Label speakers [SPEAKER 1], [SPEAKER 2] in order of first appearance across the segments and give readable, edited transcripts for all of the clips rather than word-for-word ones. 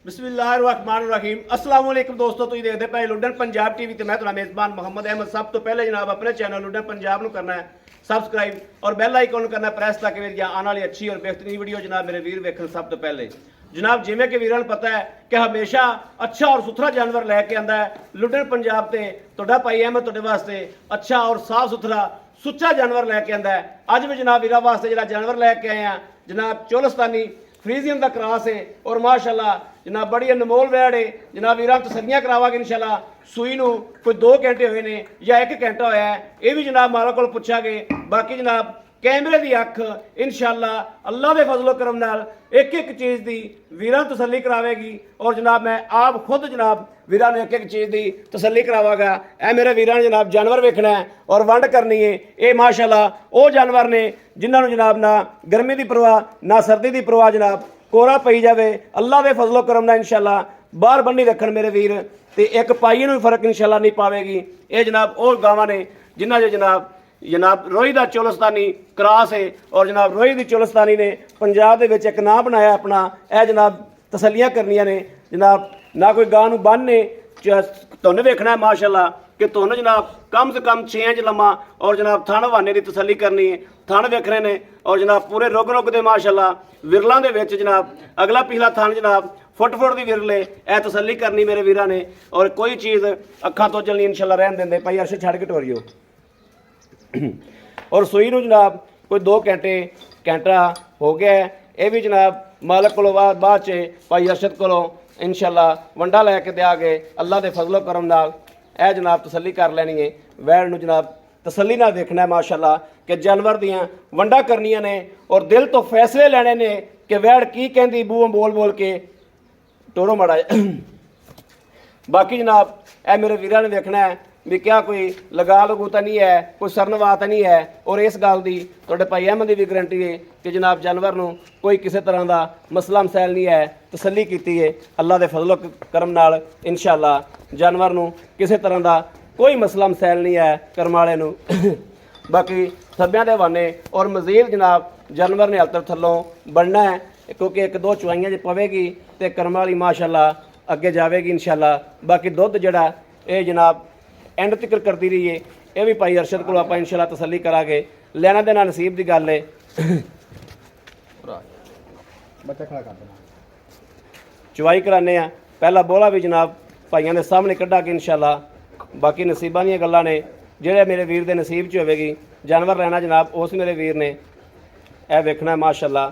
[SPEAKER 1] बिस्मिल्लाहिर्रहमानिर्रहीम अस्सलाम वालेकुम दोस्तों, तुम देखते पे लुडन पंजाब टीवी ते मैं तुम्हारा मेज़बान मोहम्मद अहमद। सब तो पहले जनाब अपने चैनल लुडन पंजाब को करना है सबसक्राइब और बैल आइकन करना है प्रेस, ताकि मेरी आने वाली अच्छी और बेहतरीन वीडियो जनाब मेरे वीर वेखन सब तो पहले। जनाब जिमें कि वीरों पता है कि हमेशा अच्छा और सुथरा जानवर लैके आंदा है लुडन पंजाब से। तुहाडा भाई अहमद तुहाडे वास्ते अच्छा और साफ सुथरा सुच्चा जानवर लैके आंदा है। अज भी जनाब वीरों वास्ते जिहड़ा जानवर लैके आए हैं जनाब चोलस्तानी फ्रीजियन का क्रॉस है और माशाल्लाह जनाब बड़ी अनमोल वैड़ है। जनाब वीरां तसल्लियां करावांगे इंशाल्लाह। सूई नूं कोई 2 घंटे हुए ने या 1 घंटा होया है, ये भी जनाब माला कोल पुछांगे। बाकी जनाब कैमरे की अख इंशाल्लाह अल्लाह के फजलो करम नाल एक एक चीज़ की वीरां तसल्ली करावेगी और जनाब मैं आप खुद जनाब वीरां नूं एक एक चीज़ की तसल्ली करावांगा। ए मेरे वीरां ने जनाब जानवर वेखना है और वंड करनी है। ये माशाल्लाह वो जानवर ने जिन्होंने जनाब ना गर्मी की परवाह ना सर्दी की परवाह, जनाब कोरा पई जाए अल्लाह के फजलो करम नाल इंशाल्लाह बाहर बन्नी रखन मेरे वीर, तो एक पाइए में फर्क इंशाल्लाह नहीं पावेगी। ये जनाब वो गावां ने जिन्हां जो जनाब रोही का चोलस्तानी क्रॉस है और जनाब रोही की चोलस्तानी ने पंजाब दे विच एक नाम बनाया अपना। यह जनाब तसल्लियां करनियां ने जनाब ना कोई गां नूं बन्ने धुन वेखना है माशाल्लाह कि धुन जनाब कम से कम 6 इंच लम्मा और जनाब थण हवाने की तसल्ली करनी है। थण वेखने ने और जनाब पूरे रुग रुग दे माशाल्लाह विरलों के विच जनाब अगला पिछला थण जनाब फुट की विरले ए तसल्ली करनी मेरे वीरां ने। और कोई चीज़ अखां तो जलनी इंशाल्लाह रहन देंदे। भाई अर्शद छड़ के टोरियो और सूई नूं जनाब कोई 2 घंटा हो गया है। ये भी जनाब मालक को बाद च भाई अरशद को इंशाल्लाह वंडा लैके देंगे अल्लाह के फजलो करम नाल। यह जनाब तसल्ली कर लैनी है। वैड़ नूं जनाब तसल्ली नाल देखना है माशाल्लाह कि जानवर दियाँ वंडा करनियां ने और दिल तो फैसले लेने ने कि वैड़ की कहती बूहों बोल बोल के टोरो मड़ा। बाकी जनाब ए मेरे वीरां ने देखना है भी क्या कोई लगा लगू तो नहीं है, कोई सरनवा तो नहीं है। और इस गल की तुहाडे भाई अहमद की भी गारंटी है कि जनाब जानवर नूं कोई किसी तरह का मसला मसैल नहीं है। तसल्ली की है अल्लाह के फजलो करम नाल इंशाल्लाह जानवर नूं किसी तरह का कोई मसला मसैल नहीं है करम वाले नूं। बाकी थब्बियां दे हवाने और मजीद जनाब जानवर ने हल थल्लों बनना है क्योंकि 1-2 चुआइयां ज पवेगी तो करम वाली माशाल्लाह अगे जाएगी इंशाल्लाह। बाकी दुध जड़ा ये जनाब एंड तक करती रही है। यह भी भाई अरशद को आप इंशाल्लाह तसल्ली करांगे। लेना देना नसीब की गल है। चुवाई कराने पहला बोला भी जनाब भाइयों के सामने कढ़ा के इंशाल्लाह। बाकी नसीबा दी गल्लां ने जिहड़े मेरे वीर के नसीब च होवेगी जानवर लेना जनाब उस मेरे वीर ने यह वेखना माशाल्लाह।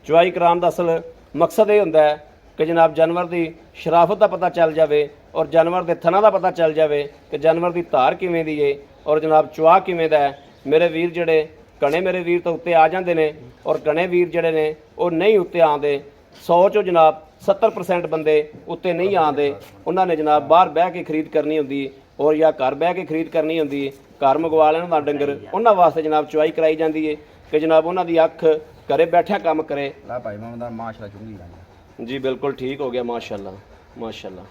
[SPEAKER 1] चुवाई कराने का असल मकसद ये होंदा है कि जनाब जानवर की शराफत का पता चल जाए और जानवर के थना का पता चल जाए कि जानवर की धार किवें दी है और जनाब चुआ किवें दा है। मेरे वीर जड़े घने मेरे वीर तो उत्ते आ जाते हैं और घने वीर जड़े ने वो नहीं उत्ते आते। 100 चो जनाब 70% बंदे उत्ते नहीं आते। उन्होंने जनाब बाहर बह के खरीद करनी होंदी और या घर बह के खरीद करनी होंदी। घर मंगवा लेना दा डंगर उन्होंने वास्ते जनाब चुवाई कराई जाती है कि जनाब उन्हों की अख घरे बैठा काम करे।
[SPEAKER 2] भाई माशाल्लाह चुंगी
[SPEAKER 1] जी बिल्कुल ठीक हो गया माशाल्लाह माशाल्लाह।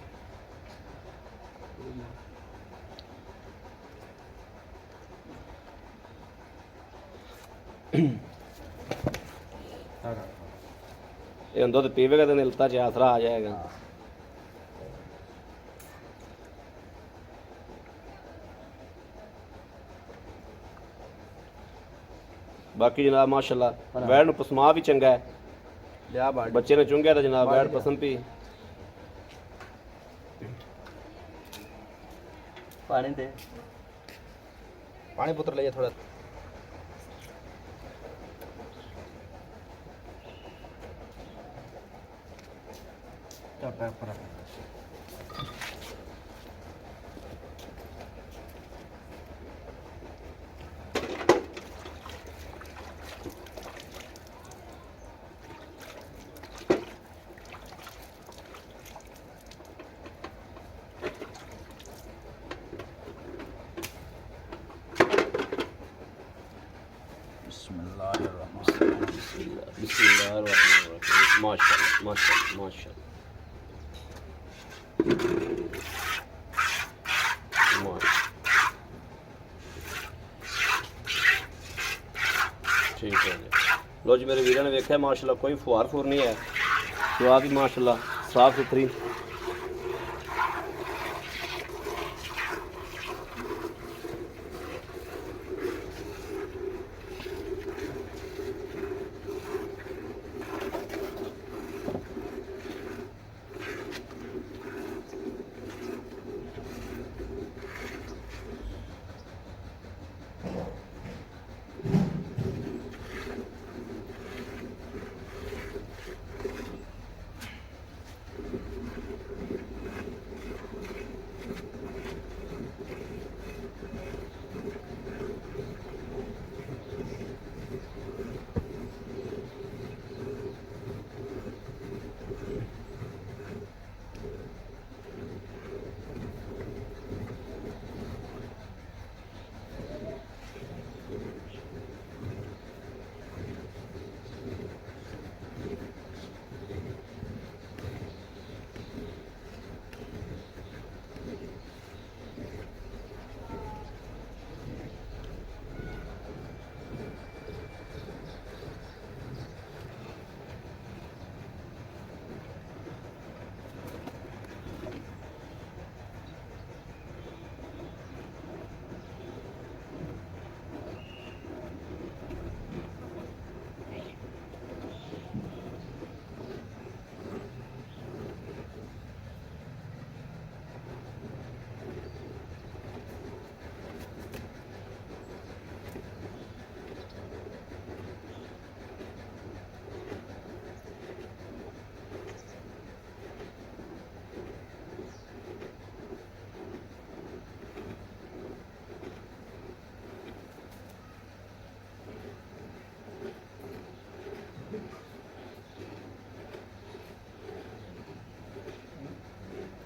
[SPEAKER 1] ये दुध पीवेगा तो नीलता च आसरा आ जाएगा। बाकी जनाब माशाल्लाह वैड़ नूं पसमा भी चंगा है। बच्चे ने चुंगिया तो जनाब वैड़ पसंद भी।
[SPEAKER 2] पानी पुत्र ले थोड़ा
[SPEAKER 1] बिस्मिल्लाहिर्रहमानिर्रहीम माशाल्लाह माशाल्लाह माशाल्लाह। ਠੀਕ ਹੈ ਜੀ। ਲੋ ਜੀ ਮੇਰੇ ਵੀਰਾਂ ਨੇ ਵੇਖਿਆ ਮਾਸ਼ਾਅੱਲਾ ਕੋਈ ਫੁਹਾਰ ਫੁਰ ਨਹੀਂ ਹੈ, ਜਵਾਬ ਵੀ ਮਾਸ਼ਾਅੱਲਾ ਸਾਫ ਸੁਥਰੀ।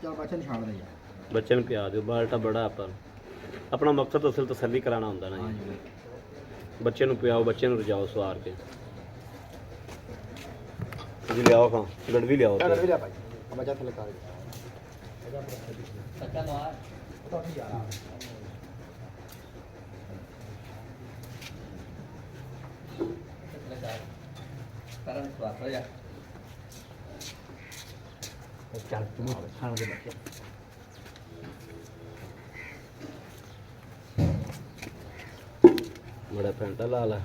[SPEAKER 2] चल बच्चे छाड़ दे यार।
[SPEAKER 1] ਬੱਚੇ ਨੂੰ ਪਿਆ ਦਿਓ, ਬਾਲਟਾ ਬੜਾ ਆਪਾਂ ਆਪਣਾ ਮਕਸਦ ਅਸਲ ਤਸੱਲੀ ਕਰਾਉਣਾ ਹੁੰਦਾ ਨਾ
[SPEAKER 2] हाँ
[SPEAKER 1] ਜੀ।
[SPEAKER 2] जी
[SPEAKER 1] ਬੱਚੇ ਨੂੰ ਪਿਆਓ, ਬੱਚੇ ਨੂੰ ਰਜਾਓ ਸਵਾਰ ਕੇ। ਤੁਸੀਂ ਲਿਆਓ ਖਾਂ ਗੜਵੀ ਲਿਆਓ
[SPEAKER 2] क्या कर
[SPEAKER 1] ਤੇ।
[SPEAKER 2] भी लिया भाई अब बच्चा थले कर
[SPEAKER 3] अच्छा नो है
[SPEAKER 2] तो ठीक यार
[SPEAKER 3] लगा कारण स्वाद हो जा
[SPEAKER 2] चल तुम खाना दे बच्चे
[SPEAKER 1] ਬੜਾ ਪੈਂਟਾ ਲਾ ਲਾ।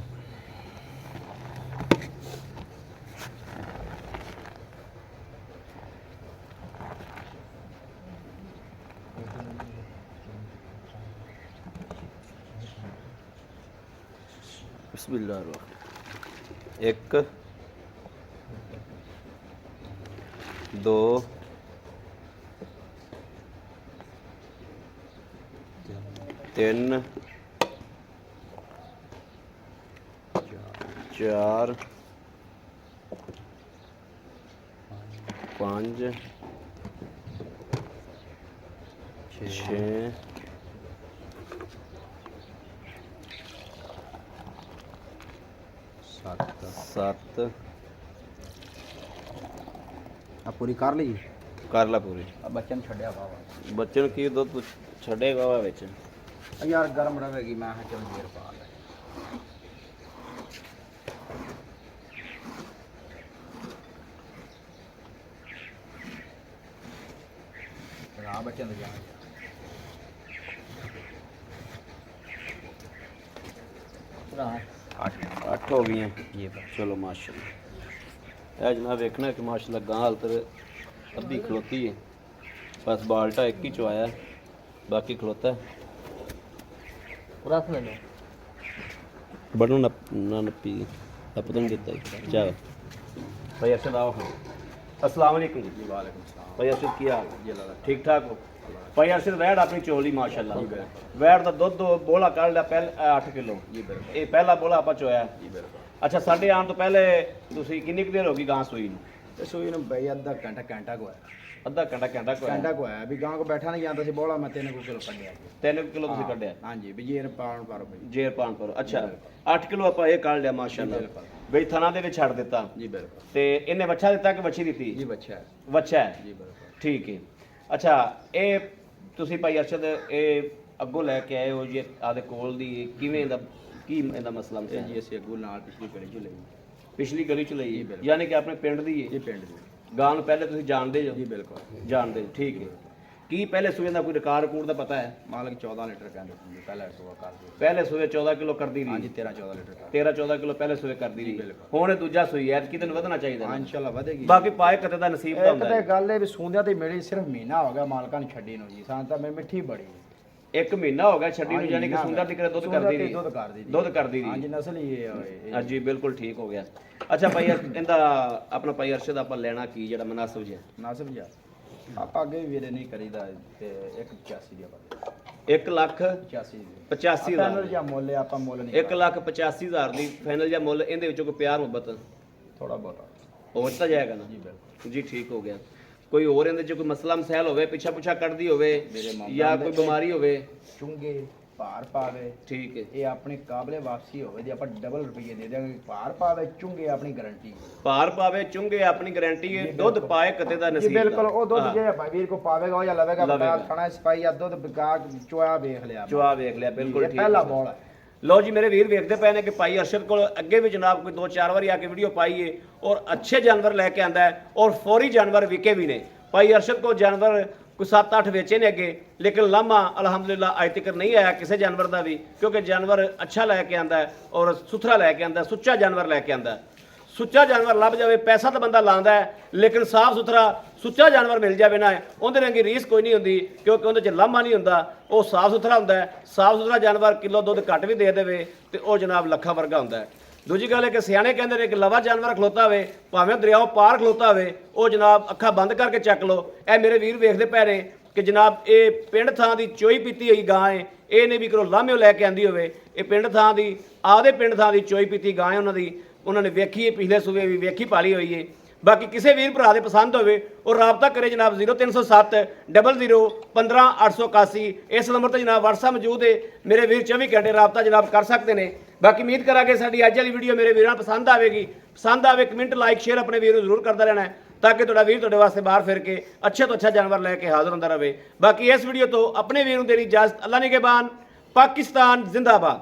[SPEAKER 1] ਬਿਸਮਿਲ੍ਲਾਹਿਰ-ਰਹਿਮਾਨਿਰ-ਰਹੀਮ। 1 2 3 4 5 6 7
[SPEAKER 2] अब पूरी कर ली
[SPEAKER 1] ਕਰ ਲਾ ਪੂਰੀ।
[SPEAKER 2] अब बच्चे ने छड़या वाह
[SPEAKER 1] ਬੱਚੇ ਨੂੰ ਕੀ ਦੁੱਧ ਛੱਡੇਗਾ ਵਾ ਵਿੱਚ।
[SPEAKER 2] यार गर्म रहेगी मैं चल देर पा ले हाँ बच्चे ने जाना
[SPEAKER 3] पूरा है
[SPEAKER 1] 8 ਹੋ ਗਈਆਂ।
[SPEAKER 2] ये बस
[SPEAKER 1] ਚਲੋ ਮਾਸ਼ਾਅੱਲਾ। ਇਹ ਜਨਾਬ ਵੇਖਣਾ ਕਿ ਮਾਸ਼ਾਅੱਲਾ ਗਾਂ ਹਾਲ ਤੇ ਅੱਧੀ ਖਲੋਤੀ ਹੈ, ਬਸ ਬਾਲਟਾ ਇੱਕ ਹੀ ਚਵਾਇਆ, ਬਾਕੀ ਖਲੋਤਾ ਹੈ।
[SPEAKER 3] पूरा सुन लो
[SPEAKER 1] ਬੜਨ ਨਾ ਨੱਪੀ ਆਪਾਂ ਤਾਂ ਦਿੱਤਾ ਚਲ ਭਾਈ ਅਰਸ਼ਦ ਆਓ। अस्सलाम वालेकुम जी।
[SPEAKER 2] वालेकुम सलाम
[SPEAKER 1] भाई अरशद की हाल
[SPEAKER 2] जी अल्लाह
[SPEAKER 1] ठीक ठाक हो? भाई अरशद वैड़ अपनी चोली माशाल्लाह वैड़ ਦਾ ਦੁੱਧ ਬੋਲਾ ਕੱਢ ਲਿਆ ਪਹਿਲੇ 8 ਕਿਲੋ।
[SPEAKER 2] जी बिल्कुल
[SPEAKER 1] ਇਹ ਪਹਿਲਾ ਬੋਲਾ ਆਪਾਂ ਚੋਇਆ।
[SPEAKER 2] जी बिल्कुल
[SPEAKER 1] ਅੱਛਾ ਸਾਡੇ ਆਉਣ ਤੋਂ ਪਹਿਲੇ ਤੁਸੀਂ ਕਿੰਨੀ ਕੁ ਦੇਰ ਹੋ ਗਈ ਗਾਂ ਸੂਈ ਨੂੰ?
[SPEAKER 2] तो सोई ने भाई आधा घंटा घंटा को आया
[SPEAKER 1] ਅੱਧਾ ਘੰਟਾ ਘੰਟਾ ਕੋਈ
[SPEAKER 2] घंटा को आया अभी गांव को बैठा नहीं जाता सी बोला मैं 3 किलो कड्या
[SPEAKER 1] 3 ਕਿਲੋ ਤੁਸੀਂ ਕੱਢਿਆ
[SPEAKER 2] हाँ जी बिजेर पाउन पर भाई
[SPEAKER 1] ਜੇਰ ਪਾਣ ਪਰ। ਅੱਛਾ 8 ਕਿਲੋ ਆਪਾਂ ਇਹ ਕੱਢ ਲਿਆ ਮਾਸ਼ਾਅੱਲਾ।
[SPEAKER 2] ਬਿਲਕੁਲ।
[SPEAKER 1] ਬਈ ਥਣਾ ਦੇ ਵਿੱਚ ਛੱਡ ਦਿੱਤਾ
[SPEAKER 2] जी बिल्कुल
[SPEAKER 1] ਤੇ ਇਹਨੇ ਵੱਛਾ ਦਿੱਤਾ ਕਿ ਵੱਛੀ ਦਿੱਤੀ?
[SPEAKER 2] जी बच्चा है
[SPEAKER 1] ਵੱਛਾ ਹੈ।
[SPEAKER 2] जी बिल्कुल
[SPEAKER 1] ਠੀਕ ਹੈ। ਅੱਛਾ ਇਹ ਤੁਸੀਂ ਭਾਈ ਅਰਸ਼ਦ ਇਹ ਅੱਗੋਂ ਲੈ ਕੇ ਆਏ ਹੋ ਜੀ ਆਦੇ ਕੋਲ ਦੀ ਕਿਵੇਂ ਦਾ ਕੀ ਇਹਦਾ ਮਸਲਾ
[SPEAKER 2] ਇਹ
[SPEAKER 1] ਮਸਲਾ
[SPEAKER 2] ਜੀ ਅਸੀਂ ਅੱਗੋਂ ਨਾਲ ਪਿਛਲੀ ਗਲੀ ਚ ਲਈ
[SPEAKER 1] ਪਿਛਲੀ ਗਲੀ ਚ ਲਈ
[SPEAKER 2] ਜੀ,
[SPEAKER 1] ਹੈ
[SPEAKER 2] ਬਿਲਕੁਲ।
[SPEAKER 1] ਯਾਨੀ ਕਿ ਆਪਣੇ ਪਿੰਡ ਦੀ ਹੈ
[SPEAKER 2] ਇਹ ਪਿੰਡ ਦੀ
[SPEAKER 1] ਗਾਂ ਨੂੰ ਪਹਿਲੇ ਤੁਸੀਂ ਜਾਣਦੇ ਜੋ
[SPEAKER 2] ਜੀ ਬਿਲਕੁਲ
[SPEAKER 1] ਜਾਣਦੇ ਹੋ, ਠੀਕ ਹੈ। ਕੀ ਪਹਿਲੇ ਸੂਏ ਦਾ ਕੋਈ ਰਿਕਾਰਡ ਰਿਕੂਡ ਦਾ ਪਤਾ ਹੈ?
[SPEAKER 2] ਮਾਲਕ 14 ਲੀਟਰ ਕਹਿੰਦੇ ਸੀ ਪਹਿਲਾਂ ਸੁਆ ਕਰਦੇ
[SPEAKER 1] ਪਹਿਲੇ ਸੂਏ 14 ਕਿਲੋ ਕਰਦੀ
[SPEAKER 2] ਹਾਂਜੀ
[SPEAKER 1] ਰਹੀ
[SPEAKER 2] 13 14 ਲੀਟਰ
[SPEAKER 1] 13 14 ਕਿਲੋ ਪਹਿਲੇ ਸੂਏ ਕਰਦੀ ਰਹੀ
[SPEAKER 2] ਬਿਲਕੁਲ।
[SPEAKER 1] ਹੁਣ ਇਹ ਦੂਜਾ ਸੂਈ ਐ ਕਿ ਤੈਨੂੰ ਵਧਣਾ ਚਾਹੀਦਾ
[SPEAKER 2] ਹਾਂ
[SPEAKER 1] ਨਾ।
[SPEAKER 2] ਇਨਸ਼ਾਅੱਲਾ ਵਧੇਗੀ
[SPEAKER 1] ਬਾਕੀ ਪਾਏ ਕਦੇ ਦਾ ਨਸੀਬ ਦਾ
[SPEAKER 2] ਇੱਕ
[SPEAKER 1] ਹੁੰਦਾ
[SPEAKER 2] ਤਾਂ
[SPEAKER 1] ਹੈ।
[SPEAKER 2] ਗੱਲ ਇਹ ਵੀ ਸੂੰਦਿਆਂ ਤੇ ਮਿਲੀ ਸਿਰਫ ਮਹੀਨਾ ਹੋ ਗਿਆ ਮਾਲਕਾਂ ਨੂੰ ਛੱਡੀ ਨੂੰ ਜੀ ਸਾਂ ਤਾਂ ਮੈਂ ਮਿੱਠੀ ਬੜੀ
[SPEAKER 1] ਇੱਕ ਮਹੀਨਾ ਹੋ ਗਿਆ ਛੱਡੀ ਨੂੰ
[SPEAKER 2] ਹਾਂਜੀ,
[SPEAKER 1] ਯਾਨੀ ਕਿ
[SPEAKER 2] ਮਹੀਨਾ
[SPEAKER 1] ਸੁੰਦਰ ਦੀ ਕਰੇ ਦੁੱਧ
[SPEAKER 2] ਸੁੰਦਰ
[SPEAKER 1] ਕਰਦੀ
[SPEAKER 2] ਤੇ
[SPEAKER 1] ਰਹੀ
[SPEAKER 2] ਦੁੱਧ ਕਰਦੀ ਰਹੀ।
[SPEAKER 1] ਦੁੱਧ ਕਰਦੀ
[SPEAKER 2] ਹਾਂਜੀ
[SPEAKER 1] ਰਹੀ
[SPEAKER 2] ਨਸਲ ਹੀ ਇਹ
[SPEAKER 1] ਹਾਂਜੀ ਬਿਲਕੁਲ ਠੀਕ ਹੋ ਗਿਆ। ਅੱਛਾ ਭਾਈ ਇਹਦਾ ਆਪਣਾ ਭਾਈ ਅਰਸ਼ਦ ਆਪਾਂ ਲੈਣਾ ਕੀ ਜਿਹੜਾ ਮਨਾਸਬ ਜਿਹਾ
[SPEAKER 2] ਨਾਸਬ ਜਾ ਆਪਾਂ ਅੱਗੇ ਵੀ ਵੀਰੇ ਨਹੀਂ ਕਰੀਦਾ ਤੇ 185 ਦੀ ਆਪਾਂ
[SPEAKER 1] 1 ਲੱਖ
[SPEAKER 2] 85 ਦੀ
[SPEAKER 1] 85
[SPEAKER 2] ਪੈਨਲ
[SPEAKER 1] ਹਜ਼ਾਰ
[SPEAKER 2] ਜਾਂ ਮੁੱਲ ਹੈ, ਆਪਾਂ ਮੁੱਲ ਨਹੀਂ
[SPEAKER 1] 1 ਲੱਖ 85 ਹਜ਼ਾਰ ਦੀ ਫਾਈਨਲ ਜਾਂ ਮੁੱਲ ਇਹਦੇ ਵਿੱਚੋਂ ਕੋਈ ਪਿਆਰ ਮੁਹੱਬਤ
[SPEAKER 2] ਥੋੜਾ ਬਹੁਤਾ
[SPEAKER 1] ਹੋ ਤਾਂ ਜਾਏਗਾ ਨਾ
[SPEAKER 2] ਜੀ ਬਿਲਕੁਲ
[SPEAKER 1] ਜੀ ਠੀਕ ਹੋ ਗਿਆ। ਕੋਈ ਹੋਰ ਇਹਦੇ ਚ ਕੋਈ ਮਸਲਾ ਮਸੈਲ ਹੋਵੇ ਪਿੱਛਾ ਪੁੱਛਾ ਕੱਢਦੀ ਹੋਵੇ
[SPEAKER 2] ਮੇਰੇ ਮਾਮਾ
[SPEAKER 1] ਜਾਂ
[SPEAKER 2] ਦੇ
[SPEAKER 1] ਕੋਈ ਬਿਮਾਰੀ ਹੋਵੇ
[SPEAKER 2] ਚੁੰਗੇ ਭਾਰ ਪਾਵੇ
[SPEAKER 1] ਠੀਕ ਹੈ।
[SPEAKER 2] ਇਹ ਆਪਣੇ ਕਾਬਲੇ ਵਾਪਸੀ ਹੋਵੇ ਜੇ ਆਪਾਂ ਡਬਲ ਰੁਪਏ ਦੇ ਦਿਆਂਗੇ ਭਾਰ ਪਾਵੇ ਚੁੰਗੇ ਆਪਣੀ ਗਾਰੰਟੀ
[SPEAKER 1] ਭਾਰ ਪਾਵੇ ਚੁੰਗੇ ਆਪਣੀ ਗਾਰੰਟੀ ਹੈ ਦੁੱਧ ਪਾਏ ਕਤੇ ਦਾ
[SPEAKER 2] ਜੀ
[SPEAKER 1] ਨਸੀਬ
[SPEAKER 2] ਬਿਲਕੁਲ ਉਹ ਦੁੱਧ
[SPEAKER 1] ਹਾਂ।
[SPEAKER 2] ਜੇ ਭਾਈ ਵੀਰ ਕੋ ਪਾਵੇਗਾ ਉਹ ਜਾਂ ਲਵੇਗਾ
[SPEAKER 1] ਲਵੇਗਾ।
[SPEAKER 2] ਬਤਾ ਖਾਣਾ ਸਪਾਈ ਆ ਦੁੱਧ ਬਿਕਾ ਚੋਇਆ ਵੇਖ ਲਿਆ
[SPEAKER 1] ਚੁਆ ਵੇਖ ਲਿਆ ਬਿਲਕੁਲ
[SPEAKER 2] ਇਹ
[SPEAKER 1] ਠੀਕ
[SPEAKER 2] ਪਹਿਲਾ
[SPEAKER 1] ਹੈ।
[SPEAKER 2] ਬੋਲ ਹੈ
[SPEAKER 1] ਲਓ ਜੀ ਮੇਰੇ ਵੀਰ ਵੇਖਦੇ ਪਏ ਨੇ ਕਿ ਭਾਈ ਅਰਸ਼ਦ ਕੋਲ ਅੱਗੇ ਵੀ ਜਨਾਬ ਕੋਈ 2-4 ਵਾਰੀ ਆ ਕੇ ਵੀਡੀਓ ਪਾਈ ਏ ਔਰ ਅੱਛੇ ਜਾਨਵਰ ਲੈ ਕੇ ਆਂਦਾ ਹੈ ਔਰ ਫੌਰੀ ਜਾਨਵਰ ਵਿਕੇ ਵੀ ਨੇ। ਭਾਈ ਅਰਸ਼ਦ ਕੋਲ ਜਾਨਵਰ ਕੋਈ 7-8 ਵੇਚੇ ਨੇ ਅੱਗੇ ਲੇਕਿਨ ਲਾਮਾ ਅਲਹਮਦੁਲਿਲਾ ਅੱਜ ਤੱਕ ਨਹੀਂ ਆਇਆ ਕਿਸੇ ਜਾਨਵਰ ਦਾ ਵੀ ਕਿਉਂਕਿ ਜਾਨਵਰ ਅੱਛਾ ਲੈ ਕੇ ਆਂਦਾ ਹੈ ਔਰ ਸੁਥਰਾ ਲੈ ਕੇ ਆਂਦਾ ਹੈ, ਸੁੱਚਾ ਜਾਨਵਰ ਲੈ ਕੇ ਆਂਦਾ ਹੈ। ਸੁੱਚਾ ਜਾਨਵਰ ਲੱਭ ਜਾਵੇ ਪੈਸਾ ਤਾਂ ਬੰਦਾ ਲਾਉਂਦਾ ਹੈ ਲੇਕਿਨ ਸਾਫ ਸੁਥਰਾ ਸੁੱਚਾ ਜਾਨਵਰ ਮਿਲ ਜਾਵੇ ਨਾ ਉਹਦੇ ਨਾਲ ਕੀ ਰੀਸ ਕੋਈ ਨਹੀਂ ਹੁੰਦੀ ਕਿਉਂਕਿ ਉਹਦੇ 'ਚ ਲਾਮਾ ਨਹੀਂ ਹੁੰਦਾ ਉਹ ਸਾਫ ਸੁਥਰਾ ਹੁੰਦਾ ਹੈ। ਸਾਫ ਸੁਥਰਾ ਜਾਨਵਰ ਕਿਲੋ ਦੁੱਧ ਘੱਟ ਵੀ ਦੇ ਦੇਵੇ ਤੇ ਉਹ ਜਨਾਬ ਲੱਖਾਂ ਵਰਗਾ ਹੁੰਦਾ ਹੈ। ਦੂਜੀ ਗੱਲ ਹੈ ਕਿ ਸਿਆਣੇ ਕਹਿੰਦੇ ਨੇ ਕਿ ਲਵਾ ਜਾਨਵਰ ਖਲੋਤਾ ਹੋਵੇ ਭਾਵੇਂ ਦਰਿਆਓ ਪਾਰ ਖਲੋਤਾ ਹੋਵੇ ਉਹ ਜਨਾਬ ਅੱਖਾਂ ਬੰਦ ਕਰਕੇ ਚੱਕ ਲਓ। ਇਹ ਮੇਰੇ ਵੀਰ ਵੇਖਦੇ ਪਏ ਨੇ ਕਿ ਜਨਾਬ ਇਹ ਪਿੰਡ ਥਾਂ ਦੀ ਚੋਈ ਪੀਤੀ ਹੋਈ ਗਾਂ ਹੈ ਇਹ ਨੇ ਵੀ ਕਰੋ ਲਾਮਿਓ ਲੈ ਕੇ ਆਂਦੀ ਹੋਵੇ ਇਹ ਪਿੰਡ ਥਾਂ ਦੀ ਆਪਦੇ ਪਿੰਡ ਥਾਂ ਦੀ ਚੋਈ ਪੀਤੀ ਗਾਂ ਹੈ ਉਹਨਾਂ ਨੇ ਵੇਖੀ ਹੈ ਪਿਛਲੇ ਸੂਬੇ ਵੀ ਵੇਖੀ ਪਾਲੀ ਹੋਈ ਹੈ। ਬਾਕੀ ਕਿਸੇ ਵੀਰ ਭਰਾ ਦੇ ਪਸੰਦ ਹੋਵੇ ਉਹ ਰਾਬਤਾ ਕਰੇ ਜਨਾਬ 0307 00 15 881 ਇਸ ਨੰਬਰ ਤੇ ਜਨਾਬ WhatsApp ਮੌਜੂਦ ਹੈ। ਮੇਰੇ ਵੀਰ 24 ਘੰਟੇ ਰਾਬਤਾ ਜਨਾਬ ਕਰ ਸਕਦੇ ਨੇ। ਬਾਕੀ ਉਮੀਦ ਕਰਾਂਗੇ ਸਾਡੀ ਅੱਜ ਵਾਲੀ ਵੀਡੀਓ ਮੇਰੇ ਵੀਰਾਂ ਨੂੰ ਪਸੰਦ ਆਵੇਗੀ। ਪਸੰਦ ਆਵੇ ਕਮੈਂਟ ਲਾਈਕ ਸ਼ੇਅਰ ਆਪਣੇ ਵੀਰ ਨੂੰ ਜ਼ਰੂਰ ਕਰਦਾ ਰਹਿਣਾ ਤਾਂ ਕਿ ਤੁਹਾਡਾ ਵੀਰ ਤੁਹਾਡੇ ਵਾਸਤੇ ਬਾਹਰ ਫਿਰ ਕੇ ਅੱਛੇ ਤੋਂ ਅੱਛਾ ਜਾਨਵਰ ਲੈ ਕੇ ਹਾਜ਼ਰ ਹੁੰਦਾ ਰਹੇ। ਬਾਕੀ ਇਸ ਵੀਡੀਓ ਤੋਂ ਆਪਣੇ ਵੀਰ ਨੂੰ ਦੇਣੀ ਇਜਾਜ਼ਤ। ਅੱਲਾ ਨਿਗਹਿਬਾਨ। ਪਾਕਿਸਤਾਨ ਜ਼ਿੰਦਾਬਾਦ।